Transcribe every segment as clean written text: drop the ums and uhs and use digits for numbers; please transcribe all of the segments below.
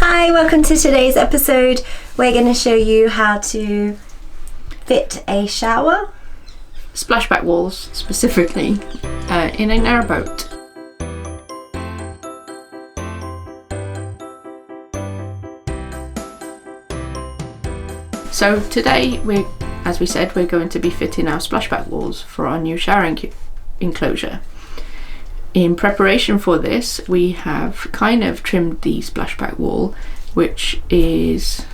Hi, welcome to today's episode. We're going to show you how to fit a shower. Splashback walls, specifically, in a narrowboat. So today, as we said, we're going to be fitting our splashback walls for our new shower enclosure. In preparation for this, we have kind of trimmed the splashback wall, which is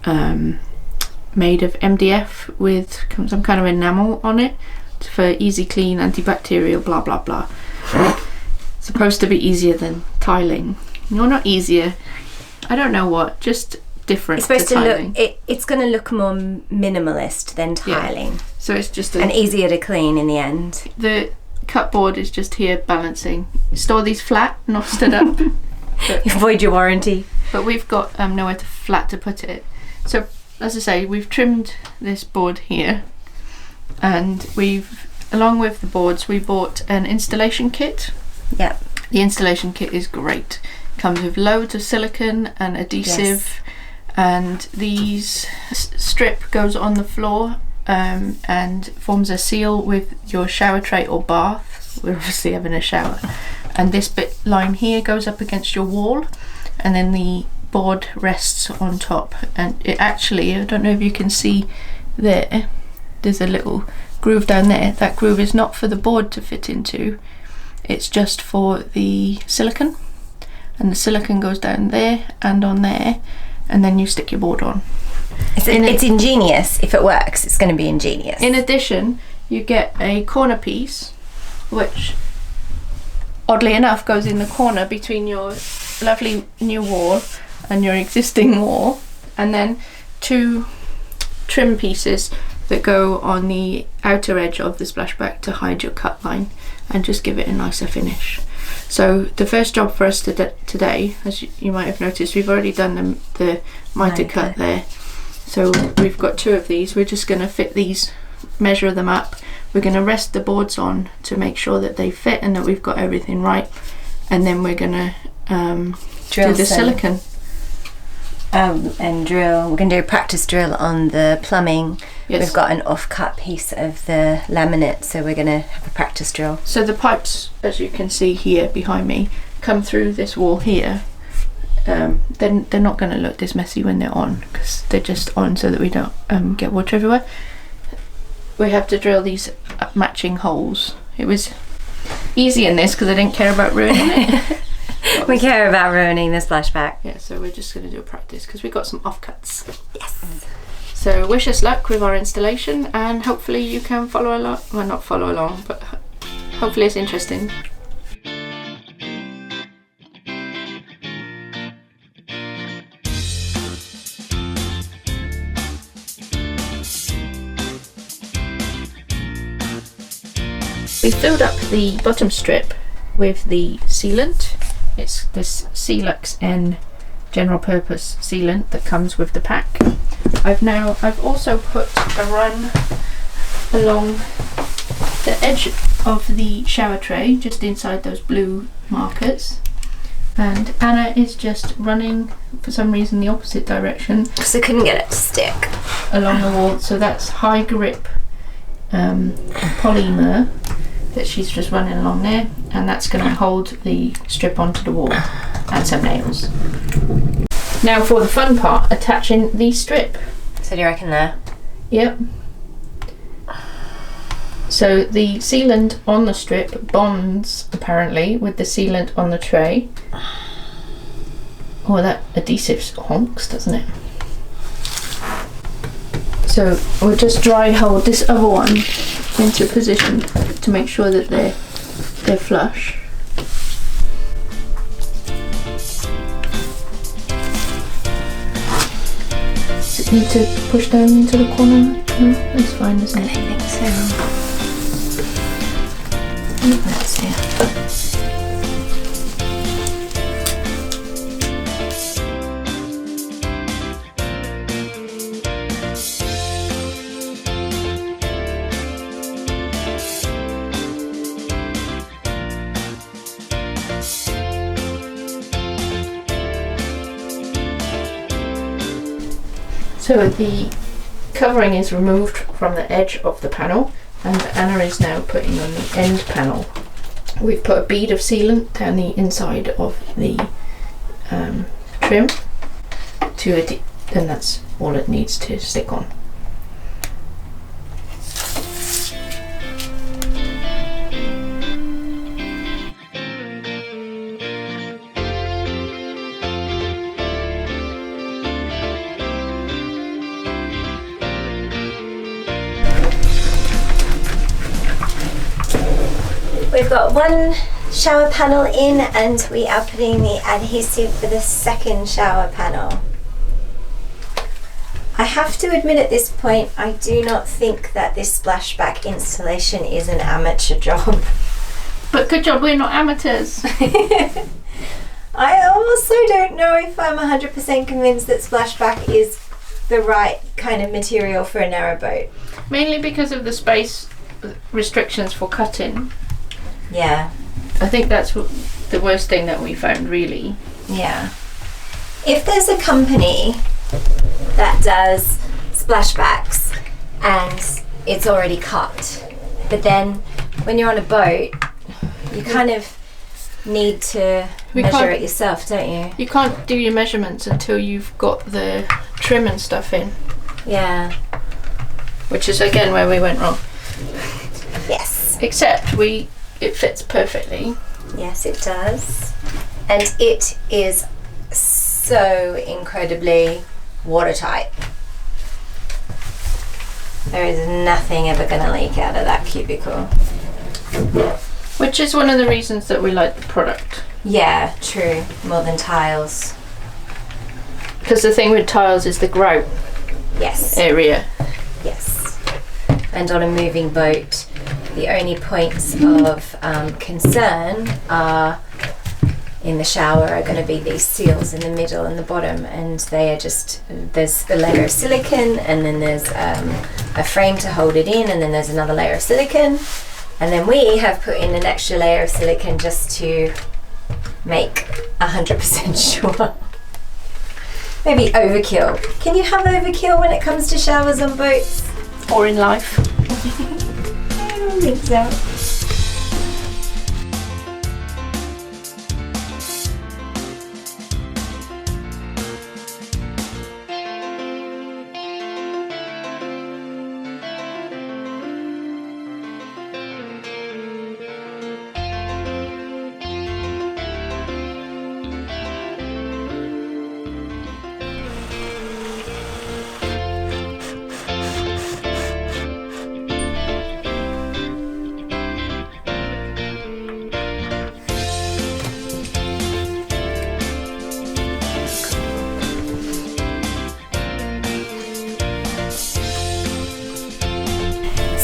made of MDF with some kind of enamel on it for easy clean, antibacterial, blah blah blah. Supposed to be easier than tiling. No, not easier. I don't know what, just different. It's supposed to look. It's going to look more minimalist than tiling. Yeah. So it's just and easier to clean in the end. The cupboard is just here balancing. Store these flat, not stood up. Avoid your warranty. But we've got nowhere flat to put it. So as I say, we've trimmed this board here, and along with the boards, we bought an installation kit. Yep. The installation kit is great. Comes with loads of silicone and adhesive, yes. And these strip goes on the floor and forms a seal with your shower tray or bath. We're obviously having a shower. And this bit line here goes up against your wall, and then the board rests on top. And it actually, I don't know if you can see there's a little groove down there. That groove is not for the board to fit into, it's just for the silicone. And the silicone goes down there and on there, and then you stick your board on. It's ingenious. If it works, it's going to be ingenious. In addition, you get a corner piece, which oddly enough goes in the corner between your lovely new wall and your existing wall, and then two trim pieces that go on the outer edge of the splashback to hide your cut line and just give it a nicer finish. So the first job for us today, as you might have noticed, we've already done the mitre cut there. So we've got two of these. We're just going to fit these, measure them up. We're going to rest the boards on to make sure that they fit and that we've got everything right. And then we're going to do the silicone. And drill. We're going to do a practice drill on the plumbing. Yes. We've got an off-cut piece of the laminate, so we're going to have a practice drill. So the pipes, as you can see here behind me, come through this wall here. Then they're not going to look this messy when they're on, because they're just on so that we don't get water everywhere. We have to drill these matching holes. It was easy in this because I didn't care about ruining it. We care about ruining the splashback. Yeah, so we're just going to do a practice because we've got some offcuts. Yes. So wish us luck with our installation, and hopefully you can follow along. Well, not follow along, but hopefully it's interesting. We filled up the bottom strip with the sealant. It's this Celux N general purpose sealant that comes with the pack. I've also put a run along the edge of the shower tray, just inside those blue markers. And Anna is just running, for some reason, the opposite direction. Because I couldn't get it to stick. Along the wall. So that's high grip polymer that she's just running along there, and that's going to hold the strip onto the wall, and some nails. Now for the fun part, attaching the strip. So do you reckon there? Yep. So the sealant on the strip bonds apparently with the sealant on the tray. Oh, that adhesive honks, doesn't it? So we'll just dry hold this other one into position to make sure that they're flush. Does it need to push down into the corner? No, that's fine, isn't it? I think so. That's it. So the covering is removed from the edge of the panel, and Anna is now putting on the end panel. We've put a bead of sealant down the inside of the trim to it, and that's all it needs to stick on. We've got one shower panel in and we are putting the adhesive for the second shower panel. I have to admit at this point, I do not think that this splashback installation is an amateur job. But good job, we're not amateurs. I also don't know if I'm 100% convinced that splashback is the right kind of material for a narrowboat. Mainly because of the space restrictions for cutting. Yeah. I think that's the worst thing that we found, really. Yeah. If there's a company that does splashbacks and it's already cut, but then when you're on a boat, you kind of need to measure it yourself, don't you? You can't do your measurements until you've got the trim and stuff in. Yeah. Which is again where we went wrong. Yes. Except it fits perfectly. Yes, it does. And it is so incredibly watertight. There is nothing ever going to leak out of that cubicle. Which is one of the reasons that we like the product. Yeah, true. More than tiles. Because the thing with tiles is the grout area. Yes. And on a moving boat, the only points of concern are in the shower are going to be these seals in the middle and the bottom, and they are just, there's a layer of silicone, and then there's a frame to hold it in, and then there's another layer of silicone, and then we have put in an extra layer of silicone just to make 100% sure. Maybe overkill. Can you have overkill when it comes to showers on boats? Or in life? I don't think so.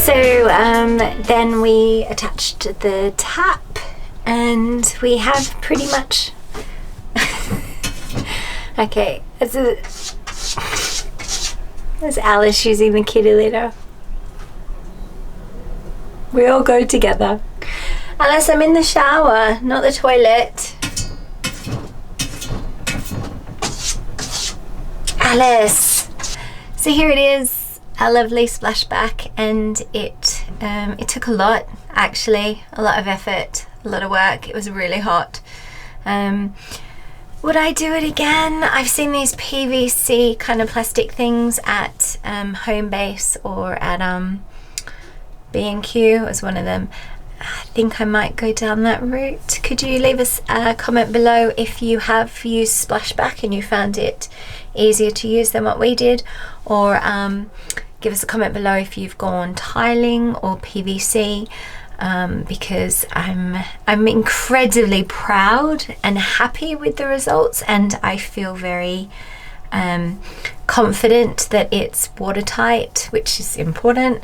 So then we attached the tap, and we have pretty much okay, there's Alice using the kitty litter. We all go together. Alice, I'm in the shower, not the toilet. Alice. So here it is. A lovely splashback, and it took a lot, actually, a lot of effort, a lot of work. It was really hot. Would I do it again? I've seen these PVC kind of plastic things at Home Base or at B&Q as one of them. I think I might go down that route. Could you leave us a comment below if you have used splashback and you found it easier to use than what we did, or give us a comment below if you've gone tiling or PVC, because I'm incredibly proud and happy with the results, and I feel very confident that it's watertight, which is important,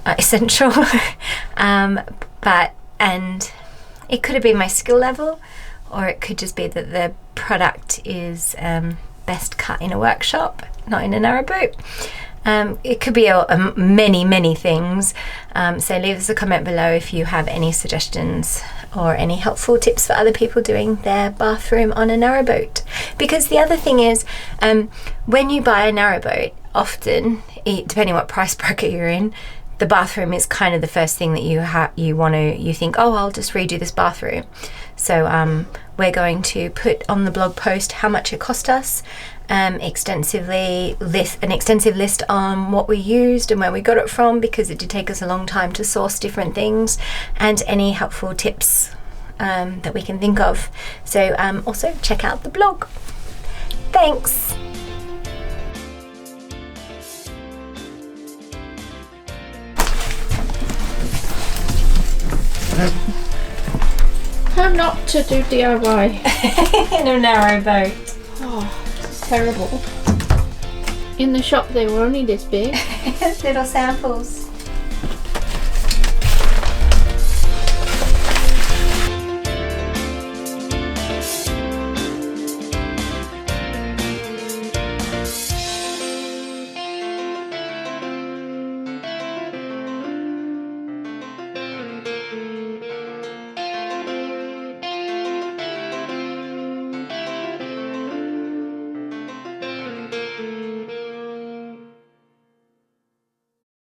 essential. And it could have been my skill level, or it could just be that the product is best cut in a workshop, not in a narrowboat. It could be many things, so leave us a comment below if you have any suggestions or any helpful tips for other people doing their bathroom on a narrowboat. Because the other thing is, when you buy a narrowboat, often, depending what price bracket you're in, the bathroom is kind of the first thing that you think, oh, I'll just redo this bathroom. So we're going to put on the blog post how much it cost us, an extensive list on what we used and where we got it from, because it did take us a long time to source different things, and any helpful tips that we can think of. So also check out the blog. Thanks. How not to do DIY in a narrowboat. Oh, it's terrible. In the shop they were only this big. Little samples.